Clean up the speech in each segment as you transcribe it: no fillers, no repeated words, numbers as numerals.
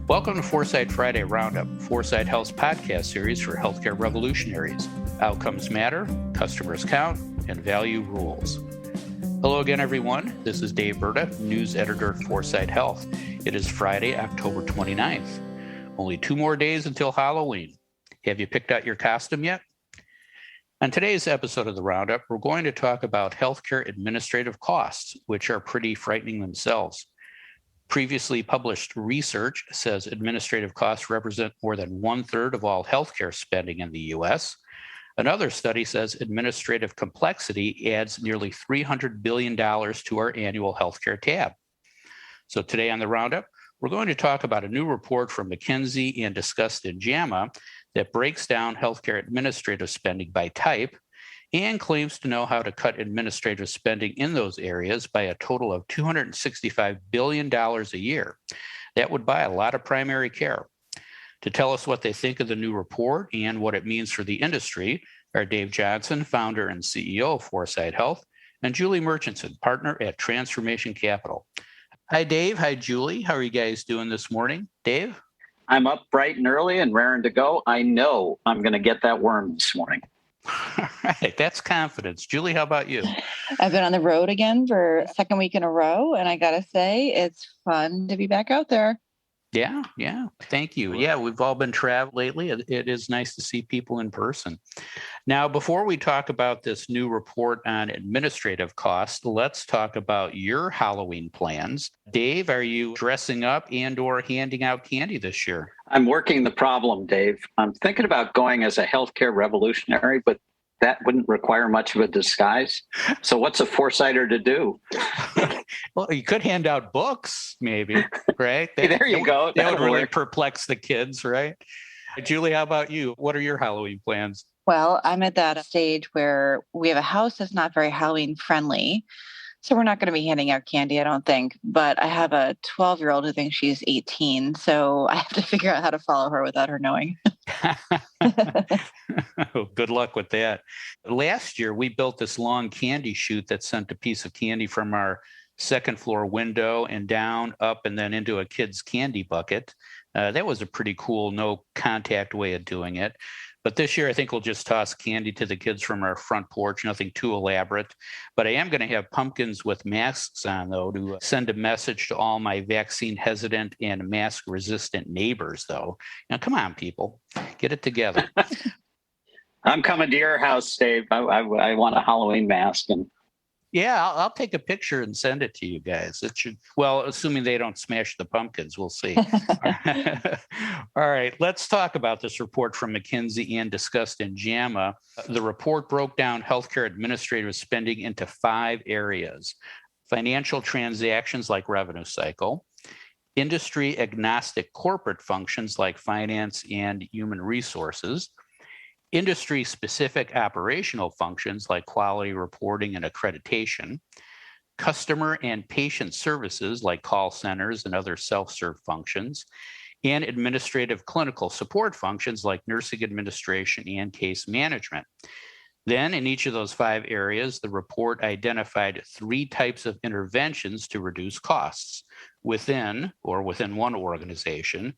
Welcome to 4sight Friday Roundup, 4sight Health's podcast series for healthcare revolutionaries. Outcomes matter, customers count, and value rules. Hello again, everyone. This is Dave Berta, news editor at 4sight Health. It is Friday, October 29th. Only 2 more days until Halloween. Have you picked out your costume yet? On today's episode of the Roundup, we're going to talk about healthcare administrative costs, which are pretty frightening themselves. Previously published research says administrative costs represent more than 1/3 of all healthcare spending in the U.S. Another study says administrative complexity adds nearly $300 billion to our annual healthcare tab. So today on the Roundup, we're going to talk about a new report from McKinsey and discussed in JAMA that breaks down healthcare administrative spending by type and claims to know how to cut administrative spending in those areas by a total of $265 billion a year. That would buy a lot of primary care. To tell us what they think of the new report and what it means for the industry are Dave Johnson, founder and CEO of 4sight Health, and Julie Murchinson, partner at Transformation Capital. Hi, Dave. Hi, Julie. How are you guys doing this morning? Dave? I'm up bright and early and raring to go. I know I'm going to get that worm this morning. All right, that's confidence. Julie, how about you? I've been on the road again for a second week in a row, and I got to say, it's fun to be back out there. Yeah. Thank you. Yeah, we've all been traveling lately. It is nice to see people in person. Now, before we talk about this new report on administrative costs, let's talk about your Halloween plans. Dave, are you dressing up and or handing out candy this year? I'm working the problem, Dave. I'm thinking about going as a healthcare revolutionary, but that wouldn't require much of a disguise. So what's a 4sighter to do? Well, you could hand out books, maybe, right? There you go. That would really perplex the kids, right? Julie, how about you? What are your Halloween plans? Well, I'm at that stage where we have a house that's not very Halloween friendly. So we're not going to be handing out candy, I don't think. But I have a 12-year-old who thinks she's 18. So I have to figure out how to follow her without her knowing. Good luck with that. Last year, we built this long candy chute that sent a piece of candy from our second floor window and down, up, and then into a kid's candy bucket. That was a pretty cool, no contact way of doing it. But this year, I think we'll just toss candy to the kids from our front porch, nothing too elaborate. But I am going to have pumpkins with masks on, though, to send a message to all my vaccine-hesitant and mask-resistant neighbors, though. Now, come on, people. Get it together. I'm coming to your house, Dave. I want a Halloween mask. Yeah, I'll take a picture and send it to you guys. It should, well, assuming they don't smash the pumpkins, we'll see. All right, let's talk about this report from McKinsey and discussed in JAMA. The report broke down healthcare administrative spending into 5 areas: financial transactions like revenue cycle, industry agnostic corporate functions like finance and human resources, industry-specific operational functions like quality reporting and accreditation, customer and patient services like call centers and other self-serve functions, and administrative clinical support functions like nursing administration and case management. Then, in each of those 5 areas, the report identified 3 types of interventions to reduce costs: within one organization,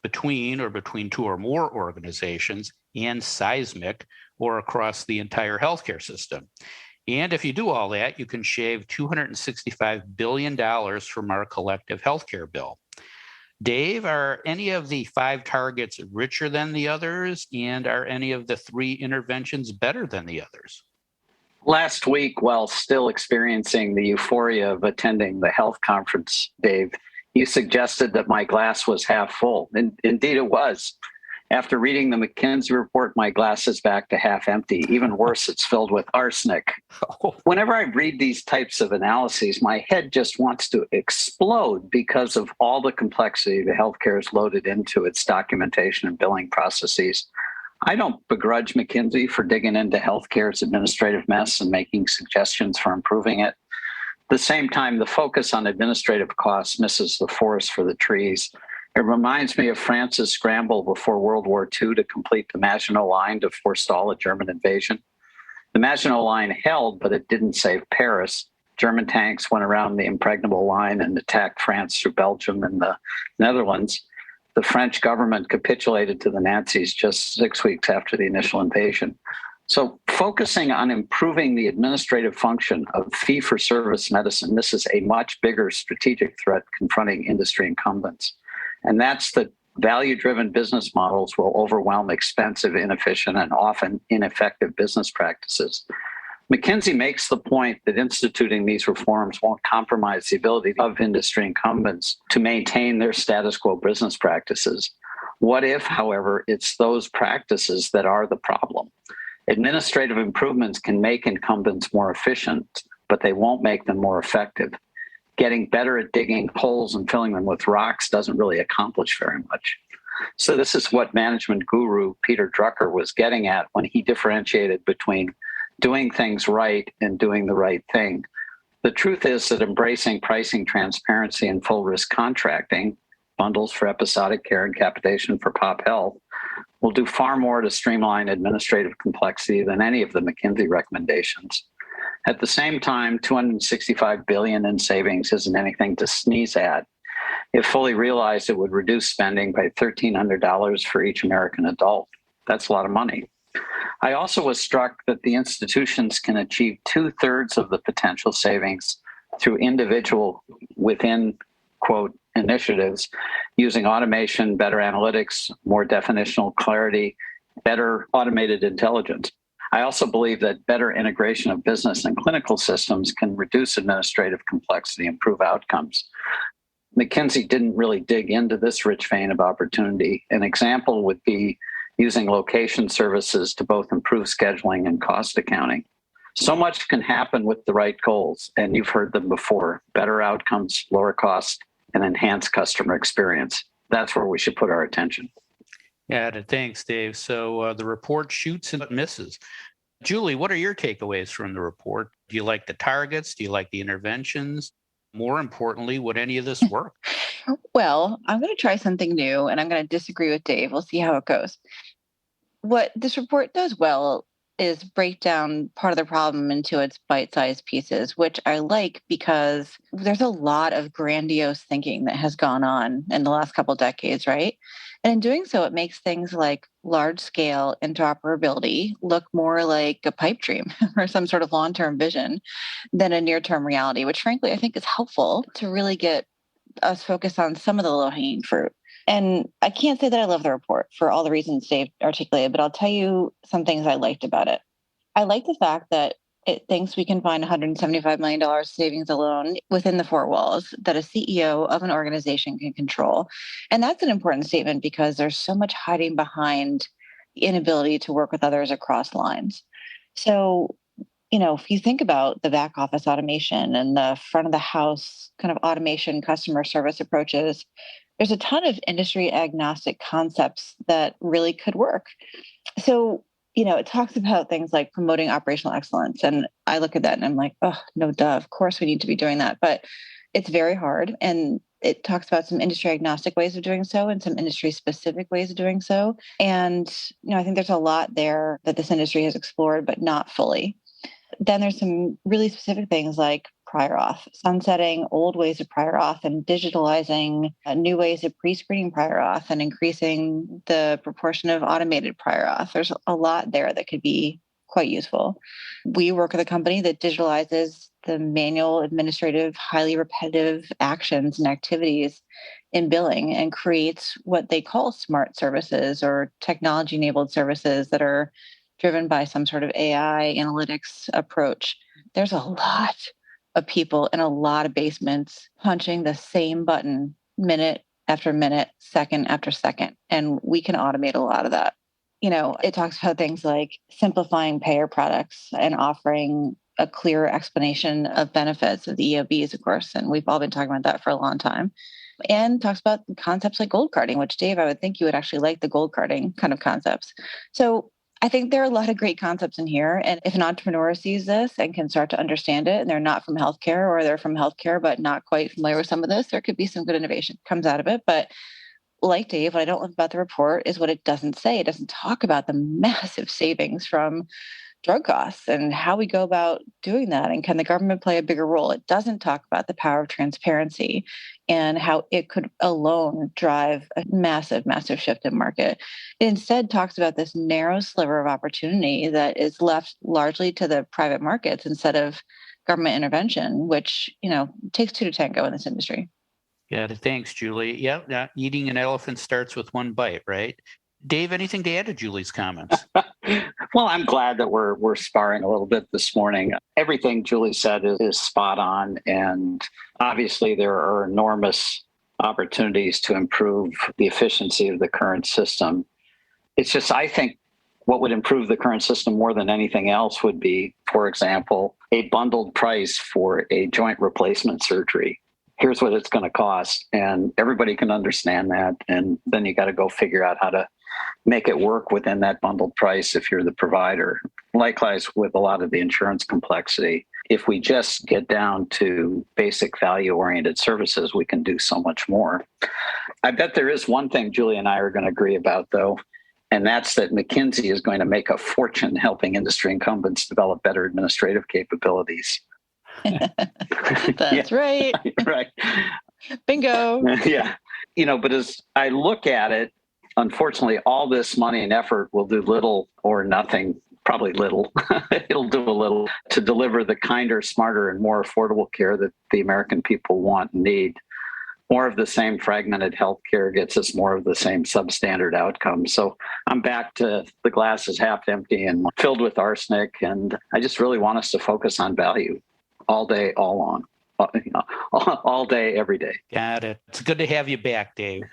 between 2 or more organizations, and seismic, or across the entire healthcare system. And if you do all that, you can shave $265 billion from our collective healthcare bill. Dave, are any of the 5 targets richer than the others? And are any of the 3 interventions better than the others? Last week, while still experiencing the euphoria of attending the health conference, Dave, you suggested that my glass was half full. And indeed it was. After reading the McKinsey report, my glass is back to half empty. Even worse, it's filled with arsenic. Whenever I read these types of analyses, my head just wants to explode because of all the complexity that healthcare is loaded into its documentation and billing processes. I don't begrudge McKinsey for digging into healthcare's administrative mess and making suggestions for improving it. At the same time, the focus on administrative costs misses the forest for the trees. It reminds me of France's scramble before World War II to complete the Maginot Line to forestall a German invasion. The Maginot Line held, but it didn't save Paris. German tanks went around the impregnable line and attacked France through Belgium and the Netherlands. The French government capitulated to the Nazis just 6 weeks after the initial invasion. So focusing on improving the administrative function of fee-for-service medicine, this is a much bigger strategic threat confronting industry incumbents. And that's that value-driven business models will overwhelm expensive, inefficient, and often ineffective business practices. McKinsey makes the point that instituting these reforms won't compromise the ability of industry incumbents to maintain their status quo business practices. What if, however, it's those practices that are the problem? Administrative improvements can make incumbents more efficient, but they won't make them more effective. Getting better at digging holes and filling them with rocks doesn't really accomplish very much. So this is what management guru Peter Drucker was getting at when he differentiated between doing things right and doing the right thing. The truth is that embracing pricing transparency and full risk contracting, bundles for episodic care and capitation for pop health, will do far more to streamline administrative complexity than any of the McKinsey recommendations. At the same time, $265 billion in savings isn't anything to sneeze at. If fully realized, it would reduce spending by $1,300 for each American adult. That's a lot of money. I also was struck that the institutions can achieve 2/3 of the potential savings through individual within, quote, initiatives using automation, better analytics, more definitional clarity, better automated intelligence. I also believe that better integration of business and clinical systems can reduce administrative complexity, improve outcomes. McKinsey didn't really dig into this rich vein of opportunity. An example would be using location services to both improve scheduling and cost accounting. So much can happen with the right goals, and you've heard them before: better outcomes, lower cost, and enhanced customer experience. That's where we should put our attention. Yeah, thanks, Dave. So the report shoots and misses. Julie, what are your takeaways from the report? Do you like the targets? Do you like the interventions? More importantly, would any of this work? Well, I'm going to try something new and I'm going to disagree with Dave. We'll see how it goes. What this report does well is break down part of the problem into its bite-sized pieces, which I like because there's a lot of grandiose thinking that has gone on in the last couple of decades, right? And in doing so, it makes things like large-scale interoperability look more like a pipe dream or some sort of long-term vision than a near-term reality, which frankly, I think is helpful to really get us focused on some of the low-hanging fruit. And I can't say that I love the report for all the reasons Dave articulated, but I'll tell you some things I liked about it. I like the fact that it thinks we can find $175 million savings alone within the four walls that a CEO of an organization can control. And that's an important statement because there's so much hiding behind the inability to work with others across lines. So, if you think about the back office automation and the front of the house kind of automation customer service approaches, there's a ton of industry agnostic concepts that really could work. So, it talks about things like promoting operational excellence. And I look at that and I'm like, oh, no, duh, of course we need to be doing that. But it's very hard. And it talks about some industry agnostic ways of doing so and some industry specific ways of doing so. And, I think there's a lot there that this industry has explored, but not fully. Then there's some really specific things like prior auth, sunsetting old ways of prior auth and digitalizing new ways of pre-screening prior auth and increasing the proportion of automated prior auth. There's a lot there that could be quite useful. We work with a company that digitalizes the manual, administrative, highly repetitive actions and activities in billing and creates what they call smart services or technology-enabled services that are driven by some sort of AI analytics approach. There's a lot of people in a lot of basements punching the same button minute after minute, second after second. And we can automate a lot of that. It talks about things like simplifying payer products and offering a clear explanation of benefits of the EOBs, of course. And we've all been talking about that for a long time. And talks about concepts like gold carding, which Dave, I would think you would actually like the gold carding kind of concepts. So I think there are a lot of great concepts in here. And if an entrepreneur sees this and can start to understand it, and they're not from healthcare or they're from healthcare, but not quite familiar with some of this, there could be some good innovation comes out of it. But like Dave, what I don't love about the report is what it doesn't say. It doesn't talk about the massive savings from drug costs and how we go about doing that. And can the government play a bigger role? It doesn't talk about the power of transparency and how it could alone drive a massive, massive shift in market. It instead talks about this narrow sliver of opportunity that is left largely to the private markets instead of government intervention, which, takes two to tango in this industry. Yeah, thanks, Julie. Yeah, eating an elephant starts with one bite, right? Dave, anything to add to Julie's comments? Well, I'm glad that we're sparring a little bit this morning. Everything Julie said is spot on. And obviously, there are enormous opportunities to improve the efficiency of the current system. It's just, I think, what would improve the current system more than anything else would be, for example, a bundled price for a joint replacement surgery. Here's what it's going to cost. And everybody can understand that. And then you got to go figure out how to make it work within that bundled price if you're the provider. Likewise, with a lot of the insurance complexity, if we just get down to basic value-oriented services, we can do so much more. I bet there is one thing Julie and I are going to agree about, though, and that's that McKinsey is going to make a fortune helping industry incumbents develop better administrative capabilities. That's right. Right. Bingo. Yeah. But as I look at it, unfortunately, all this money and effort will do little or nothing, probably little. It'll do a little to deliver the kinder, smarter, and more affordable care that the American people want and need. More of the same fragmented healthcare gets us more of the same substandard outcomes. So I'm back to the glass is half empty and filled with arsenic. And I just really want us to focus on value all day, all on. All day, every day. Got it. It's good to have you back, Dave.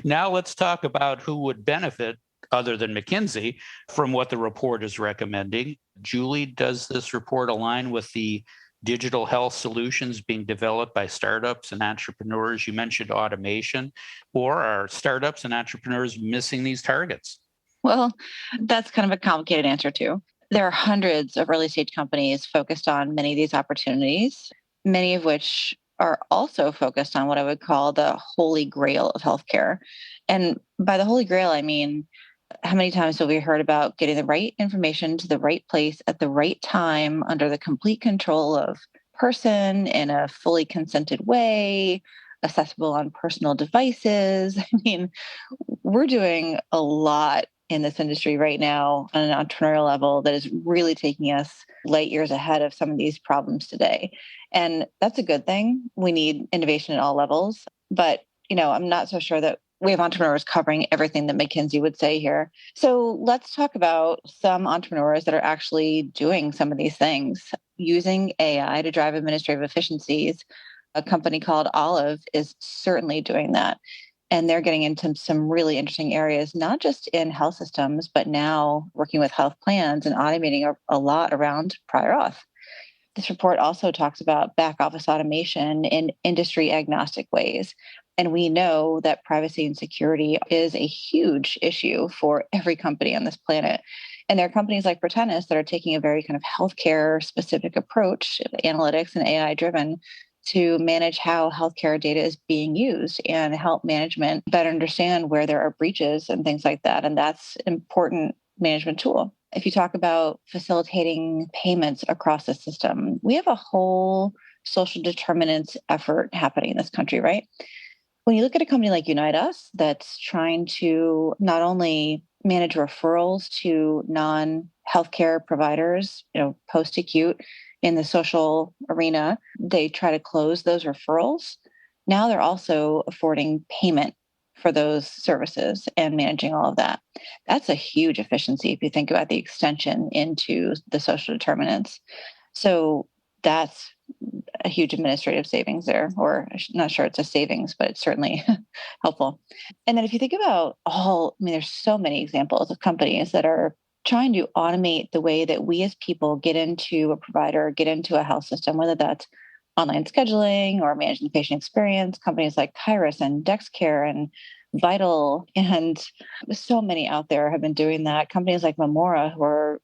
Now let's talk about who would benefit, other than McKinsey, from what the report is recommending. Julie, does this report align with the digital health solutions being developed by startups and entrepreneurs? You mentioned automation. Or are startups and entrepreneurs missing these targets? Well, that's kind of a complicated answer, too. There are hundreds of early stage companies focused on many of these opportunities, many of which are also focused on what I would call the holy grail of healthcare. And by the holy grail, I mean, how many times have we heard about getting the right information to the right place at the right time under the complete control of person in a fully consented way, accessible on personal devices? I mean, we're doing a lot in this industry right now on an entrepreneurial level that is really taking us light years ahead of some of these problems today. And that's a good thing. We need innovation at all levels. But, I'm not so sure that we have entrepreneurs covering everything that McKinsey would say here. So let's talk about some entrepreneurs that are actually doing some of these things, using AI to drive administrative efficiencies. A company called Olive is certainly doing that. And they're getting into some really interesting areas, not just in health systems, but now working with health plans and automating a lot around prior auth. This report also talks about back office automation in industry agnostic ways. And we know that privacy and security is a huge issue for every company on this planet. And there are companies like Protennis that are taking a very kind of healthcare specific approach, analytics and AI driven, to manage how healthcare data is being used and help management better understand where there are breaches and things like that. And that's an important management tool. If you talk about facilitating payments across the system, we have a whole social determinants effort happening in this country, right? When you look at a company like Unite Us that's trying to not only manage referrals to non-healthcare providers, post-acute, in the social arena, they try to close those referrals. Now they're also affording payment for those services and managing all of that. That's a huge efficiency if you think about the extension into the social determinants. So that's a huge administrative savings there, or I'm not sure it's a savings, but it's certainly helpful. And then if you think about there's so many examples of companies that are trying to automate the way that we as people get into a provider, get into a health system, whether that's online scheduling or managing the patient experience. Companies like Kairos and DexCare and Vital and so many out there have been doing that. Companies like Memora who are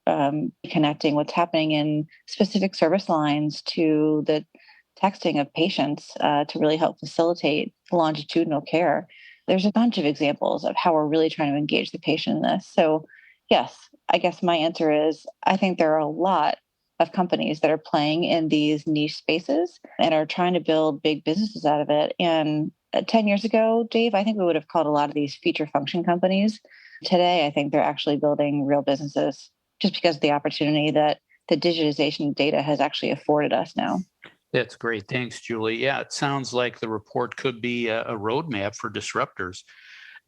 connecting what's happening in specific service lines to the texting of patients to really help facilitate longitudinal care. There's a bunch of examples of how we're really trying to engage the patient in this. So yes, I guess my answer is I think there are a lot of companies that are playing in these niche spaces and are trying to build big businesses out of it. And 10 years ago, Dave, I think we would have called a lot of these feature function companies. Today, I think they're actually building real businesses just because of the opportunity that the digitization of data has actually afforded us now. That's great. Thanks, Julie. Yeah, it sounds like the report could be a roadmap for disruptors.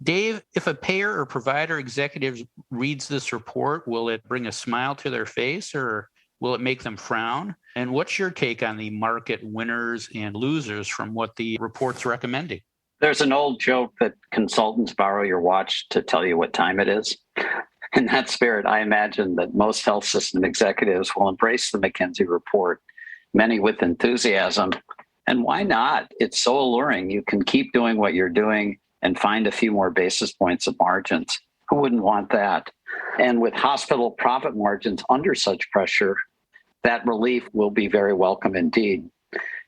Dave, if a payer or provider executive reads this report, will it bring a smile to their face or will it make them frown? And what's your take on the market winners and losers from what the report's recommending? There's an old joke that consultants borrow your watch to tell you what time it is. In that spirit, I imagine that most health system executives will embrace the McKinsey report, many with enthusiasm. And why not? It's so alluring. You can keep doing what you're doing and find a few more basis points of margins. Who wouldn't want that? And with hospital profit margins under such pressure, that relief will be very welcome indeed.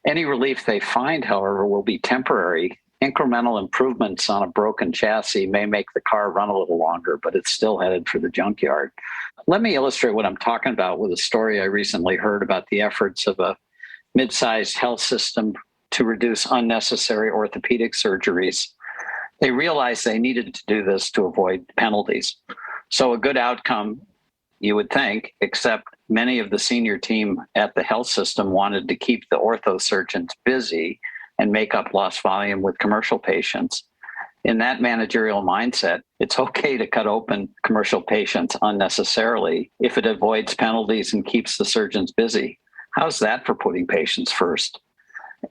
Any relief they find, however, will be temporary. Incremental improvements on a broken chassis may make the car run a little longer, but it's still headed for the junkyard. Let me illustrate what I'm talking about with a story I recently heard about the efforts of a mid-sized health system to reduce unnecessary orthopedic surgeries. They realized they needed to do this to avoid penalties. So a good outcome, you would think, except many of the senior team at the health system wanted to keep the ortho surgeons busy and make up lost volume with commercial patients. In that managerial mindset, it's okay to cut open commercial patients unnecessarily if it avoids penalties and keeps the surgeons busy. How's that for putting patients first?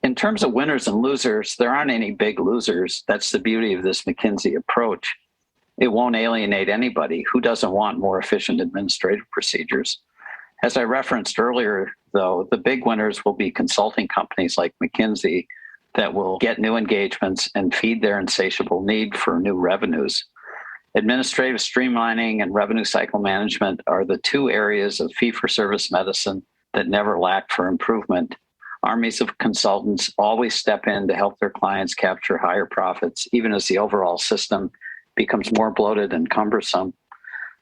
In terms of winners and losers, there aren't any big losers. That's the beauty of this McKinsey approach. It won't alienate anybody. Who doesn't want more efficient administrative procedures? As I referenced earlier, though, the big winners will be consulting companies like McKinsey that will get new engagements and feed their insatiable need for new revenues. Administrative streamlining and revenue cycle management are the two areas of fee-for-service medicine that never lack for improvement. Armies of consultants always step in to help their clients capture higher profits, even as the overall system becomes more bloated and cumbersome.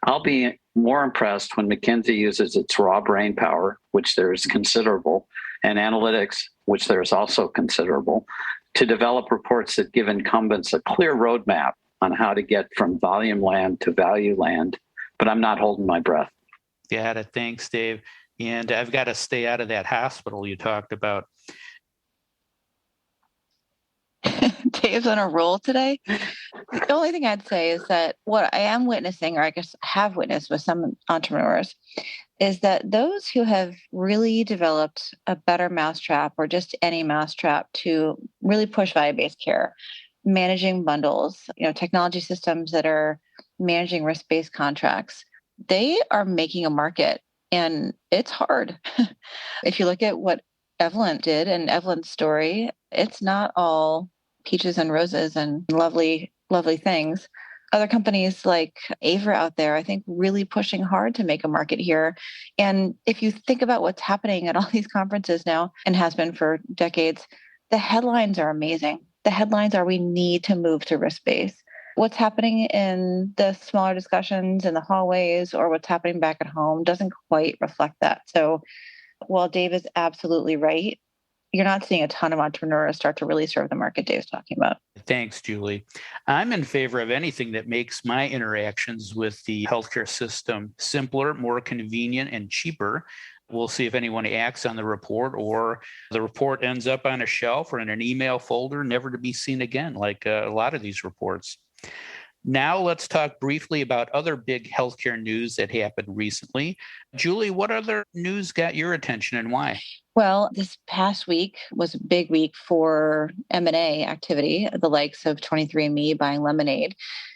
I'll be more impressed when McKinsey uses its raw brain power, which there is considerable, and analytics, which there is also considerable, to develop reports that give incumbents a clear roadmap on how to get from volume land to value land. But I'm not holding my breath. Got it. Thanks, Dave. And I've got to stay out of that hospital you talked about. Dave's on a roll today. The only thing I'd say is that what I am witnessing, or I guess have witnessed with some entrepreneurs, is that those who have really developed a better mousetrap or just any mousetrap to really push value-based care, managing bundles, technology systems that are managing risk-based contracts, they are making a market. And it's hard. If you look at what Evolent did and Evolent's story, it's not all peaches and roses and lovely, lovely things. Other companies like Avra out there, I think, really pushing hard to make a market here. And if you think about what's happening at all these conferences now and has been for decades, the headlines are amazing. The headlines are we need to move to risk-based. What's happening in the smaller discussions in the hallways or what's happening back at home doesn't quite reflect that. So while Dave is absolutely right, you're not seeing a ton of entrepreneurs start to really serve the market Dave's talking about. Thanks, Julie. I'm in favor of anything that makes my interactions with the healthcare system simpler, more convenient, and cheaper. We'll see if anyone acts on the report or the report ends up on a shelf or in an email folder, never to be seen again, like a lot of these reports. Now let's talk briefly about other big healthcare news that happened recently. Julie, what other news got your attention and why? Well, this past week was a big week for M&A activity, the likes of 23andMe buying Lemonade.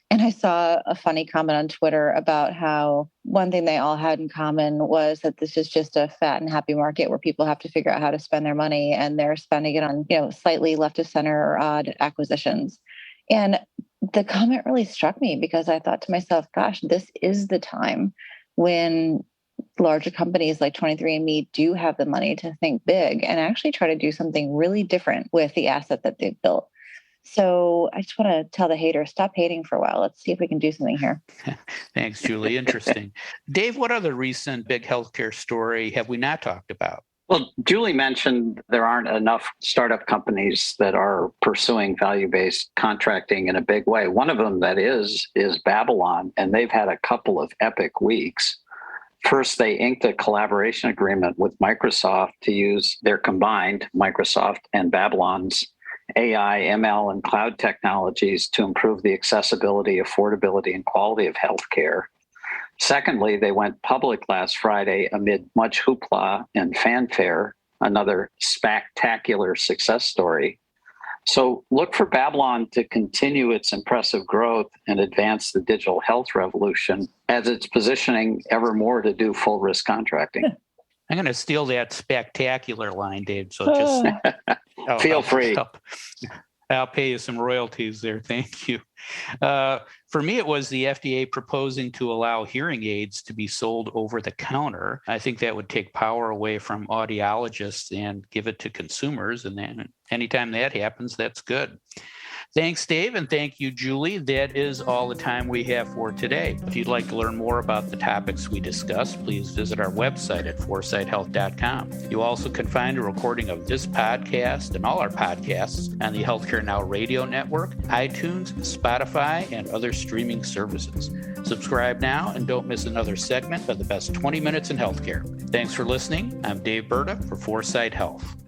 And I saw a funny comment on Twitter about how one thing they all had in common was that this is just a fat and happy market where people have to figure out how to spend their money, and they're spending it on, slightly left of center or odd acquisitions. And the comment really struck me because I thought to myself, gosh, this is the time when larger companies like 23andMe do have the money to think big and actually try to do something really different with the asset that they've built. So So I just want to tell the haters, stop hating for a while. Let's see if we can do something here. Thanks, Julie. Interesting. Dave, what other recent big healthcare story have we not talked about? Well, Julie mentioned there aren't enough startup companies that are pursuing value-based contracting in a big way. One of them that is Babylon, and they've had a couple of epic weeks. First, they inked a collaboration agreement with Microsoft to use their combined Microsoft and Babylon's AI, ML, and cloud technologies to improve the accessibility, affordability, and quality of healthcare. Secondly, they went public last Friday amid much hoopla and fanfare, another spectacular success story. So look for Babylon to continue its impressive growth and advance the digital health revolution as it's positioning ever more to do full risk contracting. I'm going to steal that spectacular line, Dave. So just feel free. I'll pay you some royalties there. Thank you. For me, it was the FDA proposing to allow hearing aids to be sold over the counter. I think that would take power away from audiologists and give it to consumers. And then anytime that happens, that's good. Thanks, Dave, and thank you, Julie. That is all the time we have for today. If you'd like to learn more about the topics we discussed, please visit our website at 4sighthealth.com. You also can find a recording of this podcast and all our podcasts on the Healthcare Now radio network, iTunes, Spotify, and other streaming services. Subscribe now and don't miss another segment of the best 20 minutes in healthcare. Thanks for listening. I'm Dave Berta for 4sight Health.